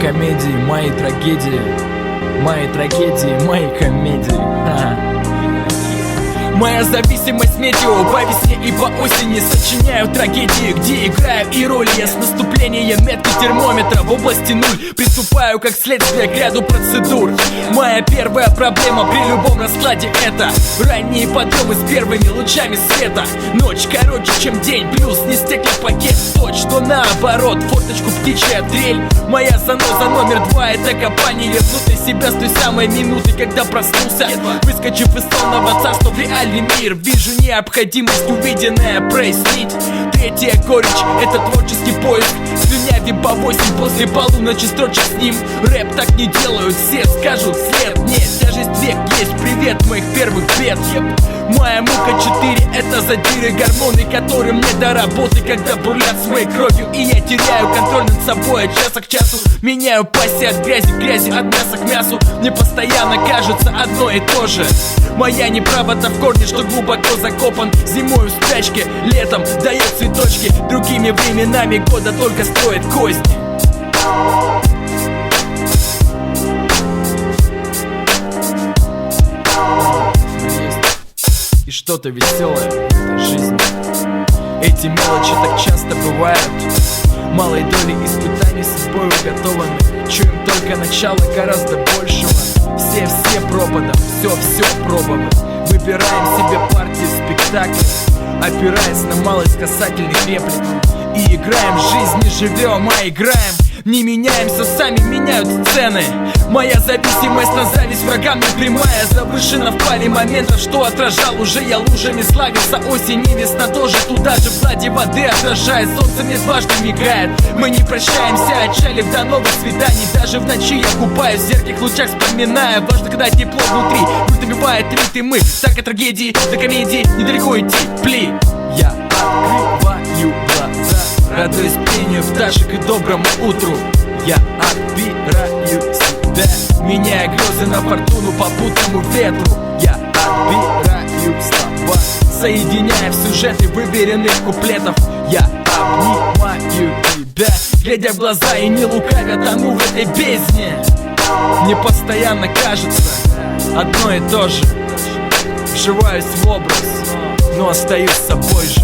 комедии, мои трагедии. Мои трагедии, мои комедии. Моя зависимость медиа по весне и по осени. Сочиняю трагедии, где играю и роли. Я с наступлением метки термометра в области нуль приступаю как следствие к ряду процедур. Моя первая проблема при любом раскладе — это ранние подъемы с первыми лучами света. Ночь короче, чем день, плюс не стеклопакет. Точь, что наоборот, форточку птичья трель. Моя заноза номер 2 — это копание внутрь себя с той самой минуты, когда проснулся, выскочив из сонного царства в реальный мир. Вижу необходимость увиденное прояснить. Третья горечь — это творческий поиск. Слюняви по 8 после полуночи строчек с ним. Рэп так не делают, все скажут след. Нет, тяжесть век есть, привет моих первых бед. Моя мука 4 — это задиры, гормоны, которым не до работы, когда бурлят с моей кровью. И я теряю контроль над собой от часа к часу. Меняю пассии от грязи к грязи, от мяса к мясу. Мне постоянно кажется одно и то же. Моя неправота в корне, что глубоко закопан. Зимой в спячке, летом дает цветочки. Другими временами года только строит козни. И что-то веселое в этой жизни. Эти мелочи так часто бывают. Малой долей испытаний судьбой уготованы. Чуем только начало гораздо большего. Все пропадом, все пробовали. Выбираем себе партии в спектакле, опираясь на малость касательных реплик. И играем жизнь, не живем, а играем. Не меняемся, сами меняют сцены. Моя зависимость на зависть врагам не прямая. Завышена в паре моментов, что отражал уже я лужами. Славился осень и весна тоже туда же. В глади воды отражает, солнце мне дважды мигает. Мы не прощаемся, отчалив до новых свиданий. Даже в ночи я купаюсь в ярких лучах, вспоминая. Важно, когда тепло внутри, грудь набивает ритм. Мы так от трагедии до комедии недалеко идти. Пли. Я открываю глаза, радуюсь пению пташек и доброму утру. Я отбираю себя, меняя грезы на фортуну попутному ветру. Я отбираю слова, соединяя в сюжеты выверенных куплетов. Я обнимаю тебя, глядя в глаза и не лукавя, тону в этой бездне. Мне постоянно кажется одно и то же. Вживаюсь в образ, но остаюсь собой же.